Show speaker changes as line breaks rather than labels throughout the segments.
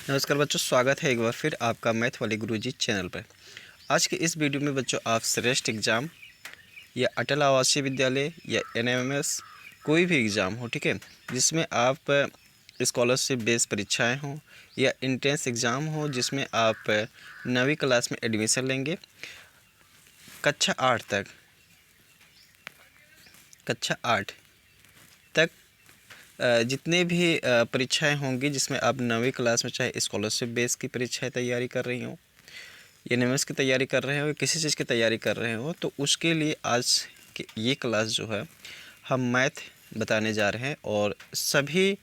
नमस्कार बच्चों, स्वागत है एक बार फिर आपका मैथ वाले गुरुजी चैनल पर। आज के इस वीडियो में बच्चों आप श्रेष्ठ एग्ज़ाम या अटल आवासीय विद्यालय या एनएमएस कोई भी एग्ज़ाम हो, ठीक है, जिसमें आप स्कॉलरशिप बेस परीक्षाएं हों या इंट्रेंस एग्ज़ाम हो जिसमें आप 9वीं क्लास में एडमिशन लेंगे, कक्षा 8 तक जितने भी परीक्षाएं होंगी जिसमें आप 9वीं क्लास में चाहे स्कॉलरशिप बेस की परीक्षाएं तैयारी कर रही हों, एनएमएस की तैयारी कर रहे हो या किसी चीज़ की तैयारी कर रहे हो, तो उसके लिए आज की ये क्लास जो है हम मैथ बताने जा रहे हैं। और सभी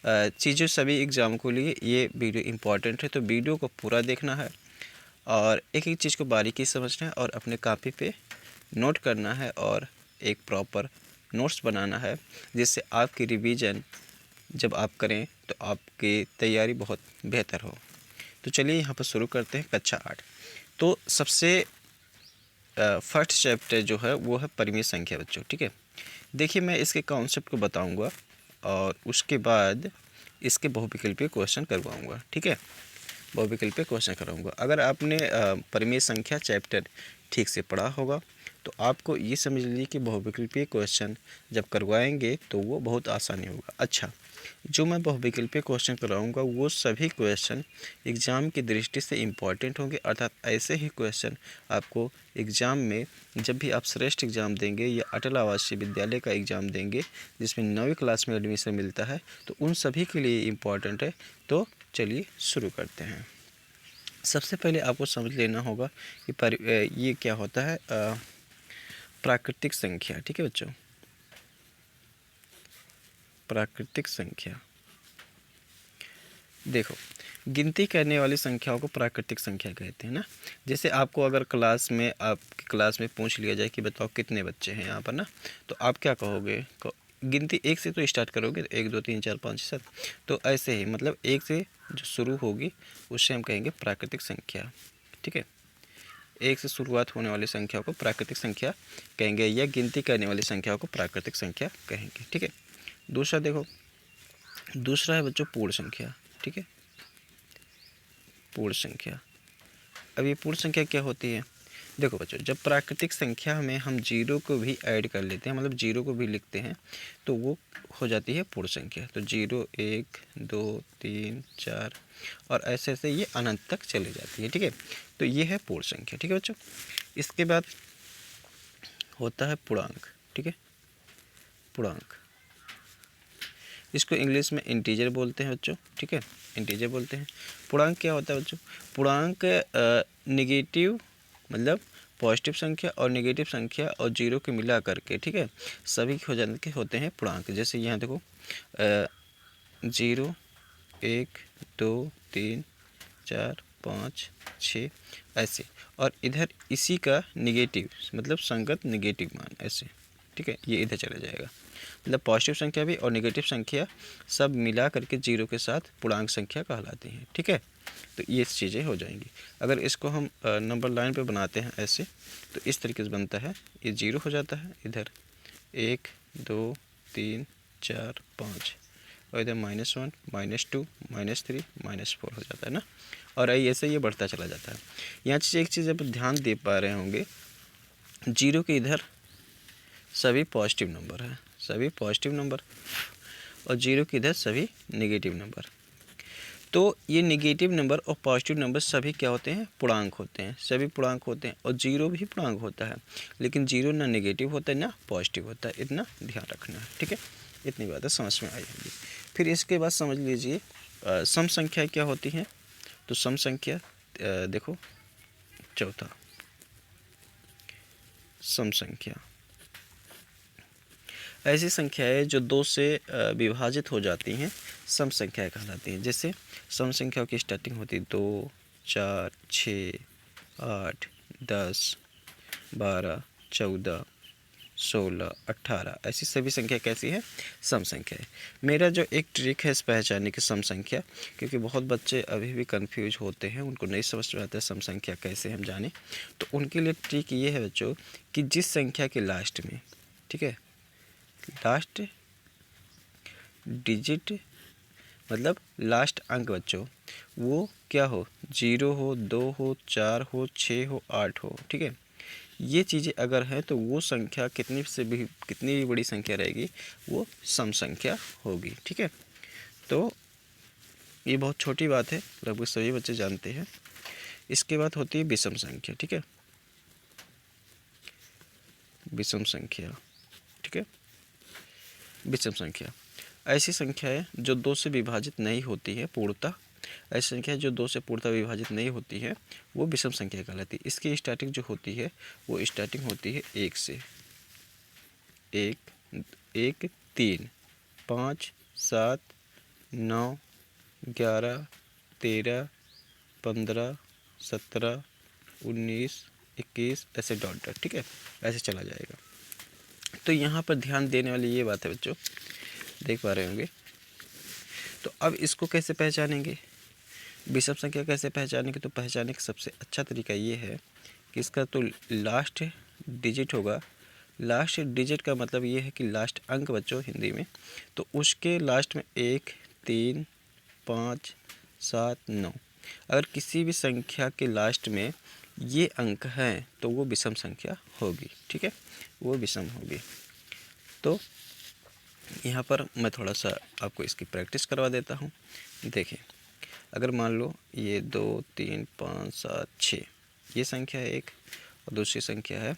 चीज़ों सभी एग्ज़ाम के लिए ये वीडियो इम्पॉर्टेंट है, तो वीडियो को पूरा देखना है और एक एक चीज़ को बारीकी समझना है और अपने कॉपी पे नोट करना है और एक प्रॉपर नोट्स बनाना है, जिससे आपकी रिवीजन जब आप करें तो आपकी तैयारी बहुत बेहतर हो। तो चलिए यहाँ पर शुरू करते हैं कक्षा 8। तो सबसे फर्स्ट चैप्टर जो है वो है परिमेय संख्या बच्चों, ठीक है। देखिए मैं इसके कॉन्सेप्ट को बताऊंगा और उसके बाद इसके बहुविकल्पीय क्वेश्चन करवाऊंगा, ठीक है। बहुविकल्पीय क्वेश्चन कराऊंगा। अगर आपने परिमेय संख्या चैप्टर ठीक से पढ़ा होगा तो आपको ये समझ लीजिए कि बहुविकल्पीय क्वेश्चन जब करवाएंगे तो वो बहुत आसानी होगा। अच्छा, जो मैं बहुविकल्पीय क्वेश्चन कराऊंगा वो सभी क्वेश्चन एग्ज़ाम की दृष्टि से इम्पॉर्टेंट होंगे, अर्थात ऐसे ही क्वेश्चन आपको एग्ज़ाम में जब भी आप श्रेष्ठ एग्ज़ाम देंगे या अटल आवासीय विद्यालय का एग्ज़ाम देंगे जिसमें 9वीं क्लास में एडमिशन मिलता है, तो उन सभी के लिए इम्पॉर्टेंट है। तो चलिए शुरू करते हैं। सबसे पहले आपको समझ लेना होगा कि ये क्या होता है, प्राकृतिक संख्या, ठीक है बच्चों। प्राकृतिक संख्या, देखो गिनती करने वाली संख्याओं को प्राकृतिक संख्या कहते हैं ना। जैसे आपको अगर आपकी क्लास में पूछ लिया जाए कि बताओ कितने बच्चे हैं यहाँ पर ना, तो आप क्या कहोगे? गिनती 1 से तो स्टार्ट करोगे, 1 2 3 4 5 7। तो ऐसे ही मतलब 1 से जो शुरू होगी उससे हम कहेंगे प्राकृतिक संख्या, ठीक है। 1 से शुरुआत होने वाली संख्या को प्राकृतिक संख्या कहेंगे या गिनती करने वाली संख्या को प्राकृतिक संख्या कहेंगे, ठीक है। दूसरा देखो, दूसरा है बच्चों पूर्ण संख्या, ठीक है। पूर्ण संख्या, अब ये पूर्ण संख्या क्या होती है? देखो बच्चों, जब प्राकृतिक संख्या में हम जीरो को भी ऐड कर लेते हैं, मतलब जीरो को भी लिखते हैं, तो वो हो जाती है पूर्ण संख्या। तो 0 1 2 3 4 और ऐसे ऐसे ये अनंत तक चली जाती है, ठीक है। तो ये है पूर्ण संख्या, ठीक है बच्चों। इसके बाद होता है पूर्णांक, ठीक है। पूर्णांक, इसको इंग्लिश में इंटीजर बोलते हैं बच्चों, ठीक है, इंटीजर बोलते हैं। पूर्णांक क्या होता है बच्चों? पूर्णांक निगेटिव मतलब पॉजिटिव संख्या और नेगेटिव संख्या और जीरो के मिला करके, ठीक है, सभी हो जाने के होते हैं पूर्णांक। जैसे यहाँ देखो 0 1 2 3 4 5 6 ऐसे, और इधर इसी का निगेटिव मतलब संगत निगेटिव मान ऐसे, ठीक है, ये इधर चला जाएगा। मतलब पॉजिटिव संख्या भी और नेगेटिव संख्या सब मिला करके जीरो के साथ पूर्णांक संख्या कहलाती हैं, ठीक है। तो ये चीज़ें हो जाएंगी। अगर इसको हम नंबर लाइन पे बनाते हैं ऐसे, तो इस तरीके से बनता है, ये 0 हो जाता है, इधर 1 2 3 4 5 और इधर -1 -2 -3 -4 हो जाता है ना। और ऐसे ये बढ़ता चला जाता है। यहाँ एक चीज़ आप ध्यान दे पा रहे होंगे, जीरो के इधर सभी पॉजिटिव नंबर है, सभी पॉजिटिव नंबर, और जीरो के इधर सभी नेगेटिव नंबर। तो ये नेगेटिव नंबर और पॉजिटिव नंबर सभी क्या होते हैं? पूर्णांक होते हैं, सभी पूर्णांक होते हैं। और जीरो भी पूर्णांक होता है, लेकिन जीरो ना नेगेटिव होता है ना पॉजिटिव होता है, इतना ध्यान रखना है, ठीक है। इतनी बातें समझ में आई होंगी। फिर इसके बाद समझ लीजिए सम संख्या क्या होती हैं। तो सम संख्या देखो, चौथा सम संख्या ऐसी संख्याएं जो 2 से विभाजित हो जाती हैं सम संख्याएं कहलाती हैं। जैसे सम संख्याओं की स्टार्टिंग होती है 2 4 6 8 10 12 14 16 18, ऐसी सभी संख्या कैसी है? सम संख्या है। मेरा जो एक ट्रिक है इस पहचानने की सम संख्या, क्योंकि बहुत बच्चे अभी भी कंफ्यूज होते हैं, उनको नहीं समझ में आता है सम संख्या कैसे हम जानें। तो उनके लिए ट्रिक ये है बच्चों कि जिस संख्या के लास्ट में, ठीक है, लास्ट डिजिट मतलब लास्ट अंक बच्चों वो क्या हो, 0 हो, 2 हो, 4 हो, 6 हो, 8 हो, ठीक है। ये चीज़ें अगर हैं तो वो संख्या कितनी भी बड़ी संख्या रहेगी वो सम संख्या होगी, ठीक है। तो ये बहुत छोटी बात है, लगभग सभी बच्चे जानते हैं। इसके बाद होती है विषम संख्या, ठीक है, विषम संख्या, ठीक है। विषम संख्या ऐसी संख्या है जो 2 से विभाजित नहीं होती है पूर्णतः, ऐसी संख्या जो 2 से पूर्णतः विभाजित नहीं होती है वो विषम संख्या कहलाती है। इसकी स्टार्टिंग जो होती है वो स्टार्टिंग होती है 1 से, 1, 1, 3, 5, 7, 9, 11, 13, 15, 17, 19, 21 ऐसे डॉट डॉट, ठीक है, ऐसे चला जाएगा। तो यहाँ पर ध्यान देने वाली ये बात है बच्चों, देख पा रहे होंगे। तो अब इसको कैसे पहचानेंगे, विषम संख्या कैसे पहचानेंगे? तो पहचानने का सबसे अच्छा तरीका ये है कि इसका तो लास्ट डिजिट होगा। लास्ट डिजिट का मतलब ये है कि लास्ट अंक बच्चों हिंदी में, तो उसके लास्ट में 1, 3, 5, 7, 9, अगर किसी भी संख्या के लास्ट में ये अंक हैं तो वो विषम संख्या होगी, ठीक है, वो विषम होगी। तो यहाँ पर मैं थोड़ा सा आपको इसकी प्रैक्टिस करवा देता हूँ। देखिए, अगर मान लो ये 2, 3, 5, 7, 6 ये संख्या है एक, और दूसरी संख्या है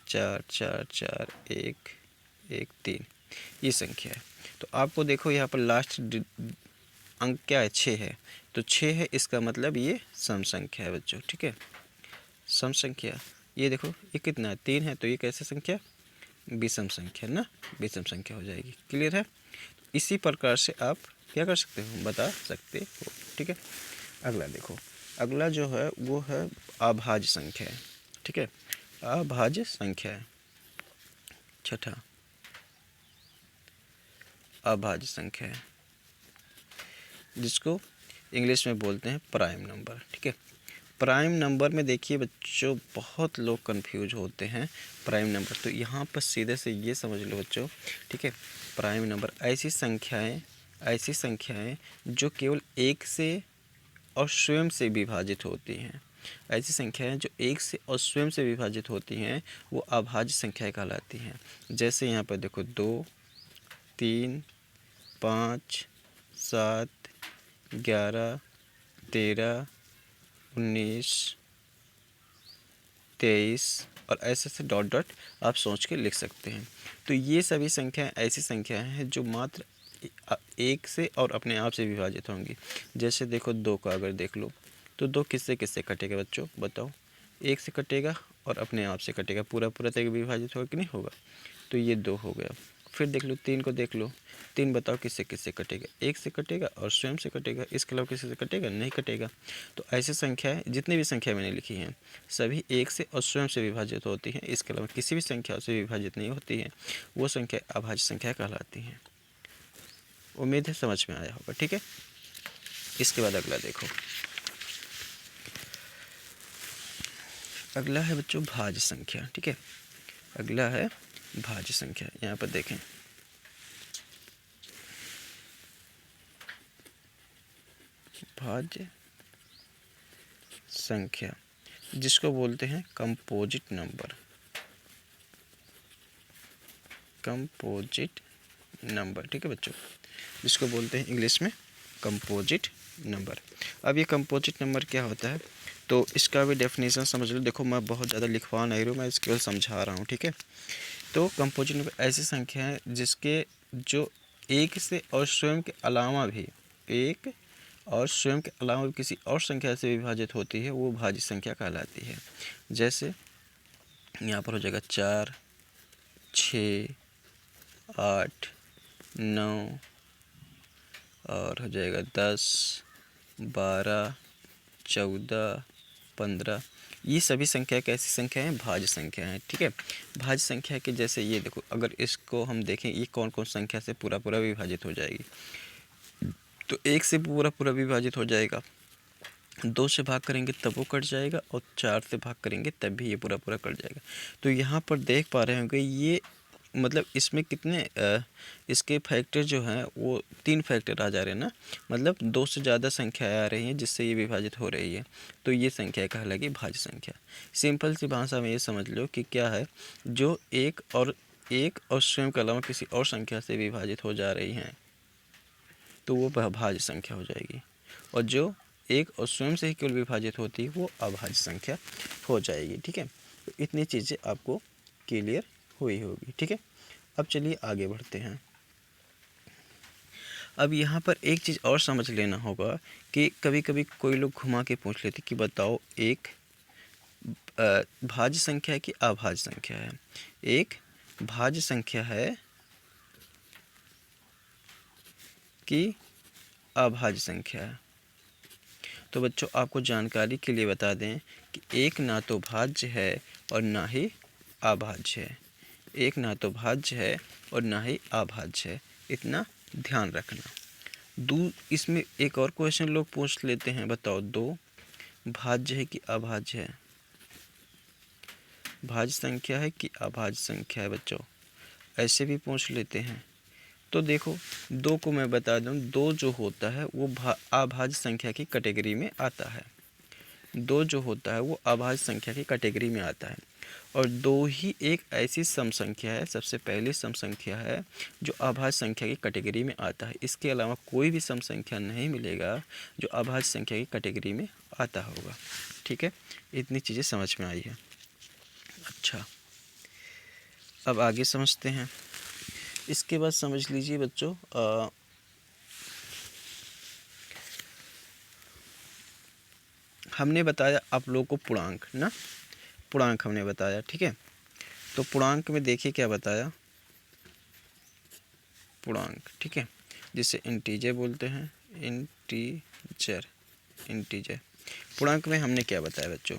4, 4, 4, 1, 1, 3 ये संख्या है। तो आपको देखो यहाँ पर लास्ट अंक क्या है, 6 है, तो 6 है, इसका मतलब ये सम संख्या है बच्चों, ठीक है, सम संख्या। ये देखो ये कितना है, 3 है, तो ये कैसे संख्या, विषम संख्या ना, विषम संख्या हो जाएगी। क्लियर है? इसी प्रकार से आप क्या कर सकते हो, बता सकते हो, ठीक है। अगला देखो, अगला जो है वो है अभाज्य संख्या है, ठीक है, अभाज्य संख्या है। छठा अभाज्य संख्या है जिसको इंग्लिश में बोलते हैं प्राइम नंबर, ठीक है। प्राइम नंबर में देखिए बच्चों बहुत लोग कंफ्यूज होते हैं प्राइम नंबर, तो यहाँ पर सीधे से ये समझ लो बच्चों, ठीक है, प्राइम नंबर ऐसी संख्याएं जो केवल 1 से और स्वयं से विभाजित होती हैं। ऐसी संख्याएं जो 1 से और स्वयं से विभाजित होती हैं वो अभाज्य संख्याएं कहलाती हैं। जैसे यहाँ पर देखो 2, 3, 5, 7, 11, 13, 19, 23 और ऐसे ऐसे डॉट डॉट आप सोच के लिख सकते हैं। तो ये सभी संख्याएं ऐसी संख्याएं हैं जो मात्र 1 से और अपने आप से विभाजित होंगी। जैसे देखो 2 का अगर देख लो तो 2 किससे किससे कटेगा बच्चों, बताओ, 1 से कटेगा और अपने आप से कटेगा, पूरा पूरा तक विभाजित होगा कि नहीं होगा, तो ये 2 हो गया। फिर देख लो 3 को, देख लो 3 बताओ किससे किससे कटेगा, 1 से कटेगा और स्वयं से कटेगा, इसके अलावा किसी से कटेगा नहीं कटेगा। तो ऐसी संख्याएं, जितनी भी संख्या मैंने लिखी हैं सभी 1 से और स्वयं से विभाजित होती हैं, इसके अलावा किसी भी संख्या से विभाजित नहीं होती हैं, वो संख्या अभाज्य संख्या कहलाती हैं। उम्मीद है समझ में आया होगा, ठीक है। इसके बाद अगला देखो, अगला है बच्चों भाज्य संख्या, ठीक है, अगला है भाज्य संख्या। यहाँ पर देखें, भाज्य संख्या जिसको बोलते हैं कंपोजिट नंबर, कंपोजिट नंबर, ठीक है बच्चों, जिसको बोलते हैं इंग्लिश में कंपोजिट नंबर। अब ये कंपोजिट नंबर क्या होता है, तो इसका भी डेफिनेशन समझ लो। देखो मैं बहुत ज़्यादा लिखवा नहीं रहा हूँ, मैं इसके समझा रहा हूँ, ठीक है। तो कंपोजिट नंबर ऐसी संख्या है जिसके जो 1 से और स्वयं के अलावा भी 1 और स्वयं के अलावा भी किसी और संख्या से विभाजित होती है, वो भाज्य संख्या कहलाती है। जैसे यहाँ पर हो जाएगा 4, 6, 8, 9 और हो जाएगा 10, 12, 14, 15, ये सभी संख्या कैसी संख्या है, भाज्य संख्या है, ठीक है। भाज्य संख्या के जैसे ये देखो, अगर इसको हम देखें ये कौन कौन संख्या से पूरा पूरा विभाजित हो जाएगी, तो 1 से पूरा पूरा विभाजित हो जाएगा, 2 से भाग करेंगे तब वो कट जाएगा, और 4 से भाग करेंगे तब भी ये पूरा पूरा कट जाएगा। तो यहाँ पर देख पा रहे होंगे ये मतलब इसमें कितने इसके फैक्टर जो हैं वो 3 फैक्टर आ जा रहे हैं ना, मतलब 2 से ज़्यादा संख्याएँ आ रही हैं जिससे ये विभाजित हो रही है, तो ये संख्या कहलाएगी भाज्य संख्या। सिंपल सी भाषा में ये समझ लो कि क्या है, जो एक और स्वयं के अलावा किसी और संख्या से विभाजित हो जा रही हैं तो वो भाज्य संख्या हो जाएगी, और जो एक और स्वयं से ही केवल विभाजित होती है वो अभाज्य संख्या हो जाएगी। ठीक है, तो इतनी चीज़ें आपको क्लियर हुई होगी। ठीक है, अब चलिए आगे बढ़ते हैं। अब यहाँ पर एक चीज़ और समझ लेना होगा कि कभी कभी कोई लोग घुमा के पूछ लेते कि बताओ एक भाज्य संख्या है कि अभाज्य संख्या है। एक भाज्य संख्या है कि अभाज्य संख्या है। तो बच्चों आपको जानकारी के लिए बता दें कि एक ना तो भाज्य है और ना ही अभाज्य है। एक ना तो भाज्य है और ना ही अभाज्य है, इतना ध्यान रखना। इसमें एक और क्वेश्चन लोग पूछ लेते हैं, बताओ 2 भाज्य है कि अभाज्य है, भाज्य संख्या है कि अभाज्य संख्या है बच्चों, ऐसे भी पूछ लेते हैं। तो देखो 2 को मैं बता दूं, 2 जो होता है वो अभाज्य संख्या की कैटेगरी में आता है। 2 जो होता है वो अभाज्य संख्या की कैटेगरी में आता है, और 2 ही एक ऐसी सम संख्या है, सबसे पहली सम संख्या है जो अभाज्य संख्या की कैटेगरी में आता है। इसके अलावा कोई भी सम संख्या नहीं मिलेगा जो अभाज्य संख्या की कैटेगरी में आता होगा। ठीक है, इतनी चीज़ें समझ में आई है। अच्छा, अब आगे समझते हैं। इसके बाद समझ लीजिए बच्चों, हमने बताया आप लोगों को पूर्णांक ना, पूर्णांक हमने बताया। ठीक है, तो पूर्णांक में देखिए क्या बताया, पूर्णांक, ठीक है, जिसे इंटीजर बोलते हैं, इंटीजर। पूर्णांक में हमने क्या बताया बच्चों,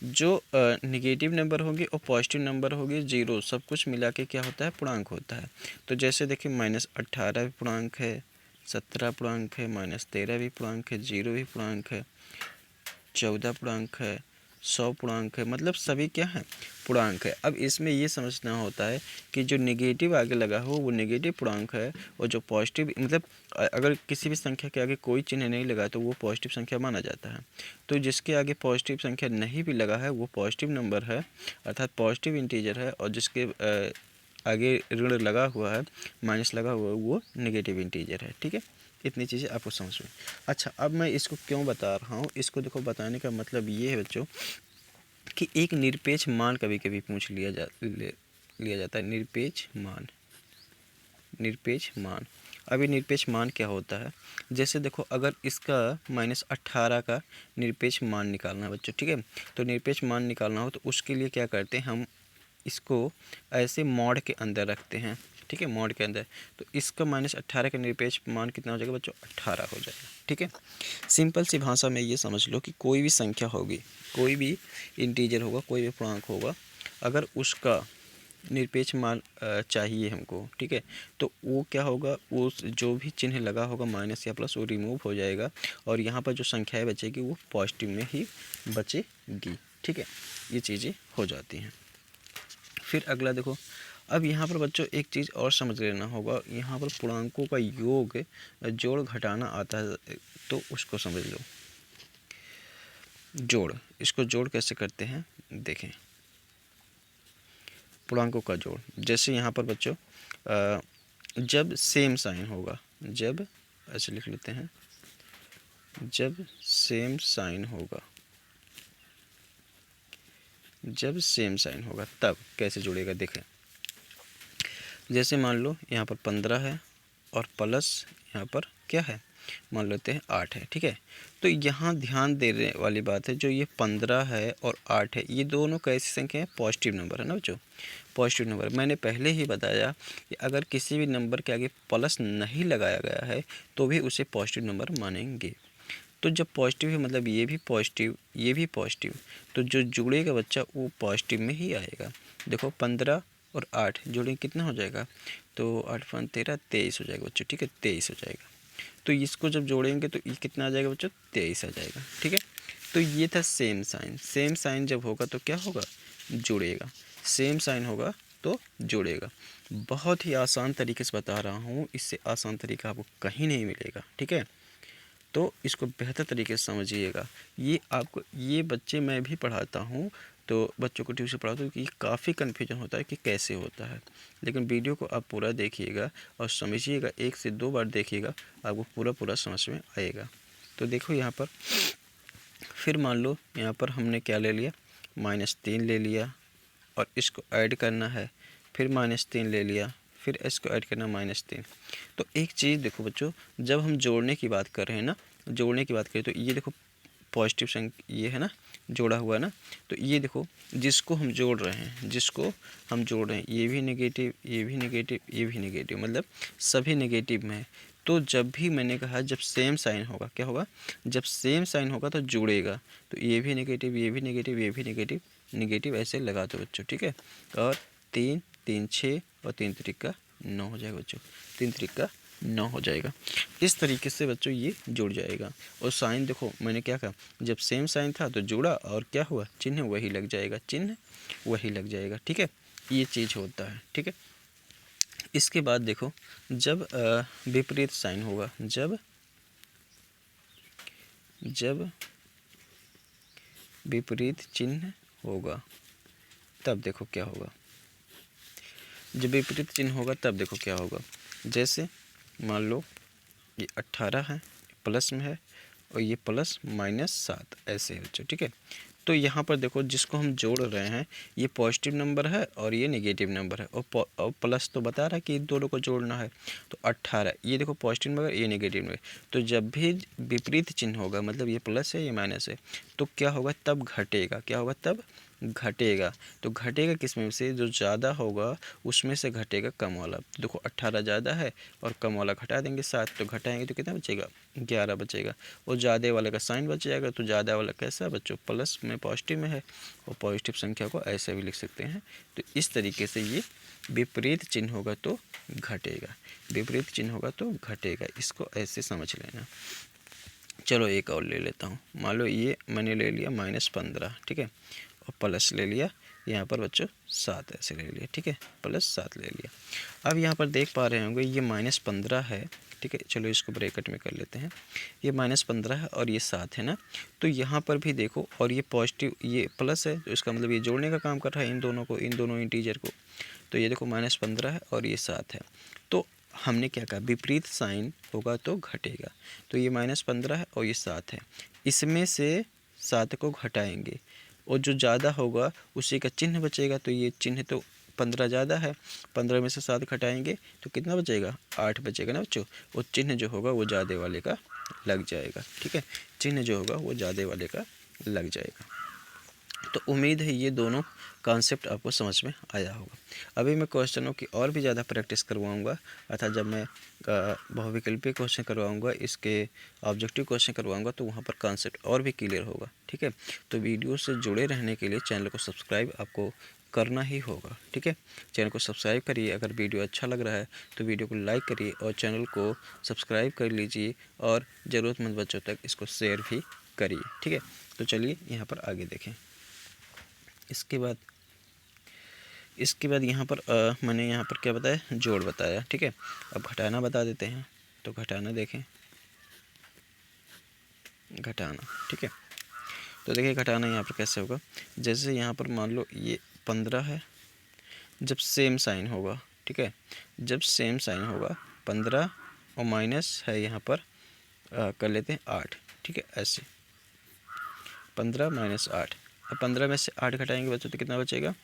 जो निगेटिव नंबर होंगे और पॉजिटिव नंबर होंगे, जीरो, सब कुछ मिला के क्या होता है, पूर्णांक होता है। तो जैसे देखिए -18 भी पूर्णांक है, 17 पूर्णांक है, -13 भी पूर्णांक है, 0 भी पूर्णांक है, 14 पूर्णांक है, 100 पूर्णांक है, मतलब सभी क्या है, पूर्णांक है। अब इसमें ये समझना होता है कि जो नेगेटिव आगे लगा हो वो नेगेटिव पूर्णांक है, और जो पॉजिटिव, मतलब अगर किसी भी संख्या के आगे कोई चिन्ह नहीं लगा तो वो पॉजिटिव संख्या माना जाता है। तो जिसके आगे पॉजिटिव संख्या नहीं भी लगा है वो पॉजिटिव नंबर है, अर्थात पॉजिटिव इंटीजर है, और जिसके आगे ऋण लगा हुआ है, माइनस लगा हुआ है, वो नेगेटिव इंटीजर है। ठीक है, इतनी चीज़ें आपको समझ में। अच्छा, अब मैं इसको क्यों बता रहा हूँ, इसको देखो, बताने का मतलब ये है बच्चों कि एक निरपेक्ष मान कभी कभी पूछ लिया जाता है। निरपेक्ष मान। अभी निरपेक्ष मान क्या होता है, जैसे देखो अगर इसका -18 का निरपेक्ष मान निकालना है बच्चों, ठीक है, तो निरपेक्ष मान निकालना हो तो उसके लिए क्या करते हैं, हम इसको ऐसे मॉड के अंदर रखते हैं। ठीक है, मॉड के अंदर, तो इसका -18 का निरपेक्ष मान कितना हो जाएगा बच्चों, 18 हो जाएगा। ठीक है, सिंपल सी भाषा में ये समझ लो कि कोई भी संख्या होगी, कोई भी इंटीजर होगा, कोई भी पूर्णांक होगा, अगर उसका निरपेक्ष मान चाहिए हमको, ठीक है, तो वो क्या होगा, वो जो भी चिन्ह लगा होगा माइनस या प्लस वो रिमूव हो जाएगा, और यहाँ पर जो संख्याएं बचेगी वो पॉजिटिव में ही बचेगी। ठीक है, ये चीज़ें हो जाती हैं। फिर अगला देखो, अब यहाँ पर बच्चों एक चीज़ और समझ लेना होगा, यहाँ पर पूर्णांकों का योग जोड़ घटाना आता है, तो उसको समझ लो। जोड़, इसको जोड़ कैसे करते हैं देखें, पूर्णांकों का जोड़, जैसे यहाँ पर बच्चों जब सेम साइन होगा, जब ऐसे लिख लेते हैं, जब सेम साइन होगा, जब सेम साइन होगा तब कैसे जुड़ेगा देखें। जैसे मान लो यहाँ पर 15 है और प्लस यहाँ पर क्या है, मान लेते हैं 8 है। ठीक है, तो यहाँ ध्यान देने वाली बात है, जो ये 15 है और 8 है, ये दोनों कैसी संख्या है, पॉजिटिव नंबर है ना बच्चों, पॉजिटिव नंबर। मैंने पहले ही बताया कि अगर किसी भी नंबर के आगे प्लस नहीं लगाया गया है तो भी उसे पॉजिटिव नंबर मानेंगे। तो जब पॉजिटिव है मतलब ये भी पॉजिटिव, ये भी पॉजिटिव, तो जो जुड़ेगा बच्चा वो पॉजिटिव में ही आएगा। देखो 15 और 8 जोड़ेंगे कितना हो जाएगा, तो 8 5 13 23 हो जाएगा बच्चों। ठीक है, 23 हो जाएगा। तो इसको जब जोड़ेंगे तो ये कितना आ जाएगा बच्चों, 23 आ जाएगा। ठीक है, तो ये था सेम साइन। सेम साइन जब होगा तो क्या होगा, जुड़ेगा। सेम साइन होगा तो जोड़ेगा। बहुत ही आसान तरीके से बता रहा हूँ, इससे आसान तरीका आपको कहीं नहीं मिलेगा, ठीक है। तो इसको बेहतर तरीके से समझिएगा। ये आपको, ये बच्चे मैं भी पढ़ाता हूँ, तो बच्चों को ट्यूशन पढ़ाता हूँ कि काफ़ी कन्फ्यूजन होता है कि कैसे होता है, लेकिन वीडियो को आप पूरा देखिएगा और समझिएगा, 1 से 2 बार देखिएगा, आपको पूरा समझ में आएगा। तो देखो यहाँ पर, फिर मान लो यहाँ पर हमने क्या ले लिया, -3 ले लिया और इसको ऐड करना है, फिर -3 ले लिया, फिर इसको ऐड करना -3। तो एक चीज़ देखो बच्चों, जब हम जोड़ने की बात कर रहे हैं ना, जोड़ने की बात करें तो ये देखो पॉजिटिव संख्या ये है ना, जोड़ा हुआ है ना, तो ये देखो जिसको हम जोड़ रहे हैं, जिसको हम जोड़ रहे हैं, ये भी नेगेटिव, ये भी नेगेटिव, ये भी नेगेटिव, मतलब सभी नेगेटिव में है। तो जब भी मैंने कहा जब सेम साइन होगा, क्या होगा, जब सेम साइन होगा तो जुड़ेगा। तो ये भी नेगेटिव, ये भी नेगेटिव, ये भी नेगेटिव, नेगेटिव ऐसे लगा दो बच्चों, ठीक है। और 3 3 6 और 3 त्रिका 9 हो जाएगा बच्चों, 3 त्रिका 9 हो जाएगा। इस तरीके से बच्चों ये जुड़ जाएगा। और साइन देखो मैंने क्या कहा, जब सेम साइन था तो जुड़ा और क्या हुआ, चिन्ह वही लग जाएगा, चिन्ह वही लग जाएगा, ठीक है। ये चीज़ होता है, ठीक है। इसके बाद देखो, जब विपरीत साइन होगा, जब विपरीत चिन्ह होगा तब देखो क्या होगा, जब विपरीत चिन्ह होगा तब देखो क्या होगा। जैसे मान लो ये 18 है, प्लस में है, और ये प्लस -7 ऐसे है बच्चों, ठीक है। तो यहाँ पर देखो जिसको हम जोड़ रहे हैं, ये पॉजिटिव नंबर है और ये नेगेटिव नंबर है, और प्लस तो बता रहा है कि इन दोनों को जोड़ना है। तो 18, ये देखो पॉजिटिव नंबर, ये नेगेटिव नंबर। तो जब भी विपरीत चिन्ह होगा, मतलब ये प्लस है ये माइनस है, तो क्या होगा, तब घटेगा, क्या होगा, तब घटेगा। तो घटेगा किस में से, जो ज़्यादा होगा उसमें से घटेगा कम वाला। तो देखो 18 ज़्यादा है और कम वाला घटा देंगे 7, तो घटाएंगे तो कितना बचेगा, 11 बचेगा। और ज़्यादा वाले का साइन बच जाएगा, तो ज़्यादा वाला कैसा बच्चों, प्लस में पॉजिटिव में है, और पॉजिटिव संख्या को ऐसे भी लिख सकते हैं। तो इस तरीके से ये विपरीत चिन्ह होगा तो घटेगा, विपरीत चिन्ह होगा तो घटेगा, इसको ऐसे समझ लेना। चलो एक और ले लेता हूँ, मान लो ये मैंने ले लिया -15, ठीक है, और प्लस ले लिया यहाँ पर बच्चों 7 ऐसे ले लिया, ठीक है, +7 ले लिया। अब यहाँ पर देख पा रहे होंगे ये -15 है, ठीक है। चलो इसको ब्रैकेट में कर लेते हैं, ये -15 है और ये 7 है ना। तो यहाँ पर भी देखो, और ये पॉजिटिव, ये प्लस है, तो इसका मतलब ये जोड़ने का काम कर रहा है इन दोनों को, इन दोनों इंटीजर को। तो ये देखो -15 है और ये 7 है। तो हमने क्या कहा, विपरीत साइन होगा तो घटेगा। तो ये -15 है और ये 7 है, इसमें से 7 को घटाएंगे, और जो ज़्यादा होगा उसी का चिन्ह बचेगा। तो ये चिन्ह तो 15 ज़्यादा है, 15 में से 7 घटाएंगे तो कितना बचेगा, 8 बचेगा ना बच्चों। और चिन्ह जो होगा वो ज़्यादा वाले का लग जाएगा, ठीक है, चिन्ह जो होगा वो ज़्यादा वाले का लग जाएगा। तो उम्मीद है ये दोनों कॉन्सेप्ट आपको समझ में आया होगा। अभी मैं क्वेश्चनों की और भी ज़्यादा प्रैक्टिस करवाऊंगा, अर्थात जब मैं बहुविकल्पीय क्वेश्चन करवाऊंगा, इसके ऑब्जेक्टिव क्वेश्चन करवाऊंगा, तो वहाँ पर कॉन्सेप्ट और भी क्लियर होगा, ठीक है। तो वीडियो से जुड़े रहने के लिए चैनल को सब्सक्राइब आपको करना ही होगा, ठीक है। चैनल को सब्सक्राइब करिए, अगर वीडियो अच्छा लग रहा है तो वीडियो को लाइक करिए और चैनल को सब्सक्राइब कर लीजिए, और ज़रूरतमंद बच्चों तक इसको शेयर भी करिए, ठीक है। तो चलिए यहाँ पर आगे देखें। इसके बाद यहाँ पर मैंने यहाँ पर क्या बताया, जोड़ बताया, ठीक है। अब घटाना बता देते हैं, तो घटाना देखें, घटाना, ठीक है। तो देखिए घटाना यहाँ पर कैसे होगा, जैसे यहाँ पर मान लो ये 15 है, जब सेम साइन होगा, ठीक है, जब सेम साइन होगा 15 और माइनस है यहाँ पर कर लेते हैं 8, ठीक है, ऐसे 15 - 8। अब 15 में से 8 घटाएंगे बच्चों तो कितना बचेगा,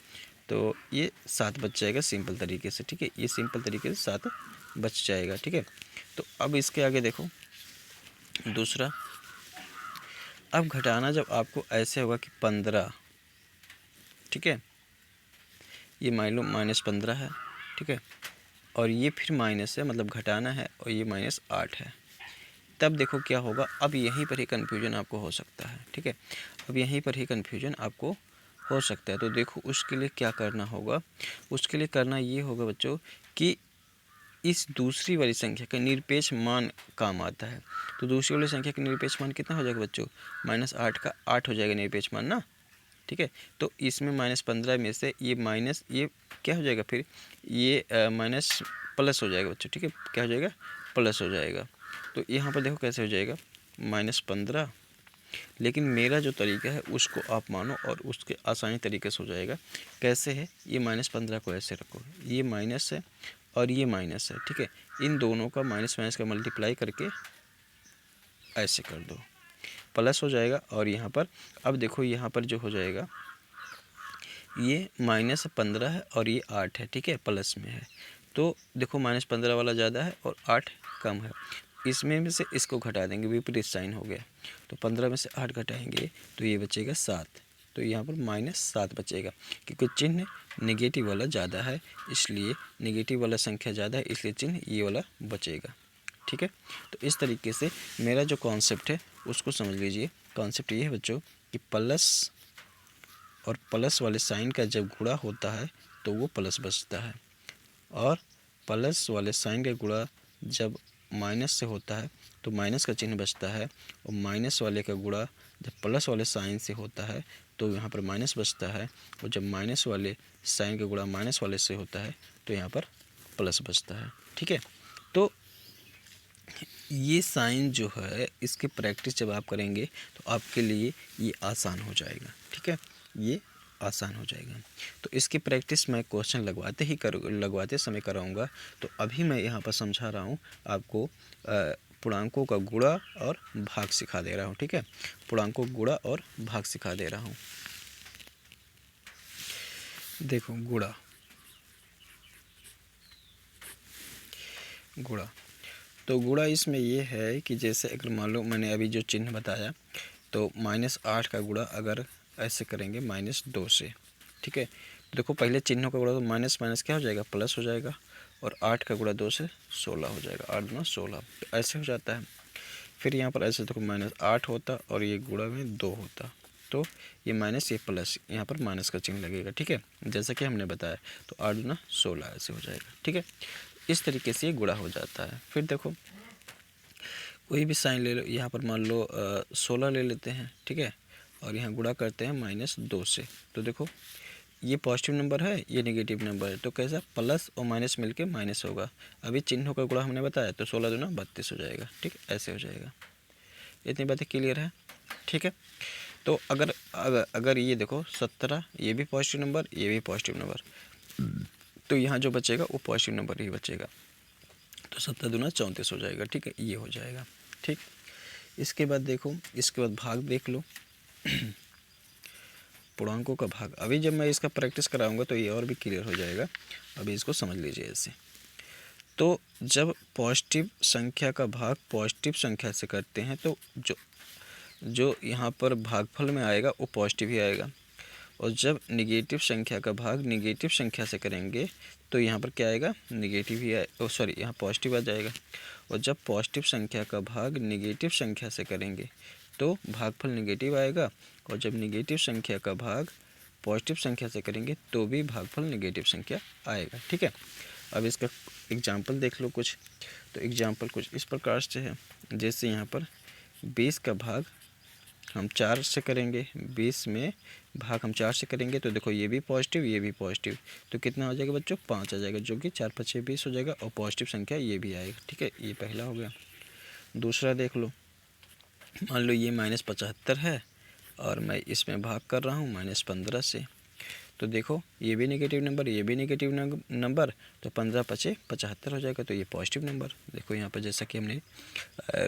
तो ये 7 बच जाएगा सिंपल तरीके से, ठीक है, ये सिंपल तरीके से 7 बच जाएगा, ठीक है। तो अब इसके आगे देखो दूसरा, अब घटाना जब आपको ऐसे होगा कि 15, ठीक है, ये मान लो -15 है, ठीक है, और ये फिर माइनस है, मतलब घटाना है, और ये -8 है, तब देखो क्या होगा। अब यहीं पर ही कन्फ्यूजन आपको हो सकता है, ठीक है, अब यहीं पर ही कन्फ्यूजन आपको हो सकता है। तो देखो उसके लिए क्या करना होगा, उसके लिए करना ये होगा बच्चों कि इस दूसरी वाली संख्या का निरपेक्ष मान काम आता है। तो दूसरी वाली संख्या का निरपेक्ष मान कितना हो जाएगा बच्चों, -8 का 8 हो जाएगा निरपेक्ष मान ना, ठीक है। तो इसमें -15 में से ये माइनस, ये क्या हो जाएगा फिर, ये माइनस प्लस हो जाएगा बच्चों, ठीक है। क्या हो जाएगा, प्लस हो जाएगा। तो यहाँ पर देखो कैसे हो जाएगा, -15। लेकिन मेरा जो तरीका है उसको आप मानो और उसके आसानी तरीके से हो जाएगा। कैसे है, ये -15 को ऐसे रखो, ये माइनस है और ये माइनस है, ठीक है। इन दोनों का माइनस माइनस का मल्टीप्लाई करके ऐसे कर दो, प्लस हो जाएगा। और यहाँ पर अब देखो, यहाँ पर जो हो जाएगा, ये -15 है और ये 8 है, ठीक है, प्लस में है। तो देखो -15 वाला ज़्यादा है और 8 कम है, इसमें से इसको घटा देंगे, विपरीत साइन हो गया। तो 15 में से 8 घटाएंगे तो ये बचेगा 7। तो यहाँ पर -7 बचेगा, क्योंकि चिन्ह नेगेटिव वाला ज़्यादा है, इसलिए नेगेटिव वाला संख्या ज़्यादा है, इसलिए चिन्ह ये वाला बचेगा, ठीक है। तो इस तरीके से मेरा जो कॉन्सेप्ट है उसको समझ लीजिए। कॉन्सेप्ट ये है बच्चों कि प्लस और प्लस वाले साइन का जब गुणा होता है तो वो प्लस बचता है, और प्लस वाले साइन का गुणा जब माइनस से होता है तो माइनस का चिन्ह बचता है, और माइनस वाले का गुणा जब प्लस वाले साइन से होता है तो यहाँ पर माइनस बचता है, और जब माइनस वाले साइन का गुणा माइनस वाले से होता है तो यहाँ पर प्लस बचता है, ठीक है। तो ये साइन जो है, इसकी प्रैक्टिस जब आप करेंगे तो आपके लिए ये आसान हो जाएगा, ठीक है, ये आसान हो जाएगा। तो इसकी प्रैक्टिस मैं क्वेश्चन लगवाते समय कराऊंगा। तो अभी मैं यहाँ पर समझा रहा हूँ आपको, पूर्णांकों का गुणा और भाग सिखा दे रहा हूँ, ठीक है। पूर्णांकों का गुणा और भाग सिखा दे रहा हूँ। देखो गुणा, गुणा तो गुणा इसमें ये है कि जैसे अगर मान लो मैंने अभी जो चिन्ह बताया, तो -8 का गुणा अगर ऐसे करेंगे -2 से, ठीक है। देखो पहले चिन्हों का गुणा तो माइनस माइनस क्या हो जाएगा, प्लस हो जाएगा, और 8 का गुणा 2 से 16 हो जाएगा, 8 दूना 16, तो ऐसे हो जाता है। फिर यहाँ पर ऐसे देखो -8 होता और ये गुणा में 2 होता, तो ये माइनस ये प्लस, यहाँ पर माइनस का चिन्ह लगेगा, ठीक है, जैसा कि हमने बताया। तो 8 दूना 16 ऐसे हो जाएगा, ठीक है। इस तरीके से ये गुणा हो जाता है। फिर देखो कोई भी साइन ले लो, यहाँ पर मान लो 16 ले लेते हैं, ठीक है, और यहाँ गुणा करते हैं -2 से। तो देखो ये पॉजिटिव नंबर है, ये नेगेटिव नंबर है, तो कैसा, प्लस और माइनस मिलके माइनस होगा। अभी चिन्हों का गुणा हमने बताया, तो 16 दूना 32 हो जाएगा, ठीक, ऐसे हो जाएगा। इतनी बातें क्लियर है, ठीक है। तो अगर ये देखो 17, ये भी पॉजिटिव नंबर, ये भी पॉजिटिव नंबर, तो यहाँ जो बचेगा वो पॉजिटिव नंबर ही बचेगा। तो 17 दूना 34 हो जाएगा, ठीक है, ये हो जाएगा, ठीक। इसके बाद देखो, इसके बाद भाग देख लो, पूर्णांकों का भाग। अभी जब मैं इसका प्रैक्टिस कराऊंगा तो ये और भी क्लियर हो जाएगा। अभी इसको समझ लीजिए ऐसे। तो जब पॉजिटिव संख्या का भाग पॉजिटिव संख्या से करते हैं तो जो यहाँ पर भागफल में आएगा वो पॉजिटिव ही आएगा, और जब निगेटिव संख्या का भाग निगेटिव संख्या से करेंगे तो यहाँ पर क्या आएगा, निगेटिव ही आए, सॉरी यहाँ पॉजिटिव आ जाएगा। और जब पॉजिटिव संख्या का भाग निगेटिव संख्या से करेंगे तो भागफल निगेटिव आएगा, और जब निगेटिव संख्या का भाग पॉजिटिव संख्या से करेंगे तो भी भागफल निगेटिव संख्या आएगा, ठीक है। अब इसका एग्जाम्पल देख लो कुछ। तो एग्जाम्पल कुछ इस प्रकार से है, जैसे यहाँ पर 20 का भाग हम 4 से करेंगे, 20 में भाग हम 4 से करेंगे, तो देखो ये भी पॉजिटिव ये भी पॉजिटिव, तो कितना हो जाएगा बच्चों, 5 आ जाएगा, जो कि 4 5 20 हो जाएगा, और पॉजिटिव संख्या ये भी आएगा, ठीक है। ये पहला हो गया। दूसरा देख लो, मान लो ये -75 है और मैं इसमें भाग कर रहा हूँ -15 से, तो देखो ये भी नेगेटिव नंबर ये भी नेगेटिव नंबर, तो 15 5 75 हो जाएगा, तो ये पॉजिटिव नंबर। देखो यहाँ पर जैसा कि हमने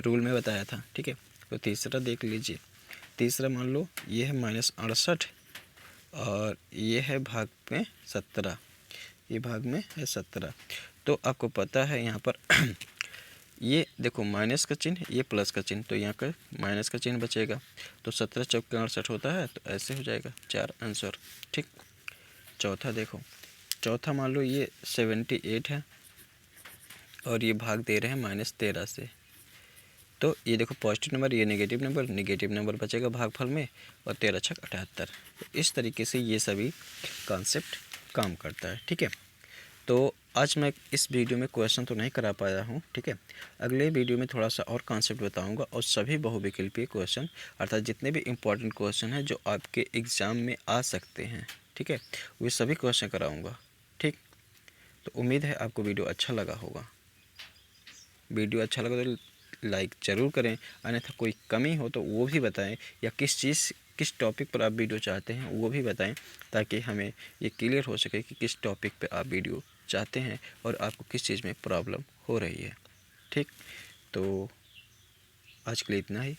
रूल में बताया था, ठीक है। तो तीसरा देख लीजिए, तीसरा मान लो ये है -68 और ये है भाग में 17, ये भाग में है 17। तो आपको पता है यहाँ पर ये देखो माइनस का चिन्ह ये प्लस का चिन्ह, तो यहाँ का माइनस का चिन्ह बचेगा, तो 17 चौके 68 होता है, तो ऐसे हो जाएगा 4 आंसर, ठीक। चौथा देखो, चौथा मान लो ये 78 है और ये भाग दे रहे हैं -13 से, तो ये देखो पॉजिटिव नंबर ये नेगेटिव नंबर बचेगा भागफल में, और 13 छक 78। तो इस तरीके से ये सभी कॉन्सेप्ट काम करता है, ठीक है। तो आज मैं इस वीडियो में क्वेश्चन तो नहीं करा पाया हूँ, ठीक है। अगले वीडियो में थोड़ा सा और कॉन्सेप्ट बताऊँगा और सभी बहुविकल्पीय क्वेश्चन अर्थात जितने भी इम्पोर्टेंट क्वेश्चन हैं जो आपके एग्ज़ाम में आ सकते हैं, ठीक है, वे सभी क्वेश्चन कराऊँगा, ठीक। तो उम्मीद है आपको वीडियो अच्छा लगा होगा। वीडियो अच्छा लगा तो लाइक ज़रूर करें, अन्यथा कोई कमी हो तो वो भी बताएं, या किस टॉपिक पर आप वीडियो चाहते हैं वो भी बताएं, ताकि हमें ये क्लियर हो सके कि किस टॉपिक पे आप वीडियो चाहते हैं और आपको किस चीज़ में प्रॉब्लम हो रही है, ठीक। तो आज के लिए इतना ही।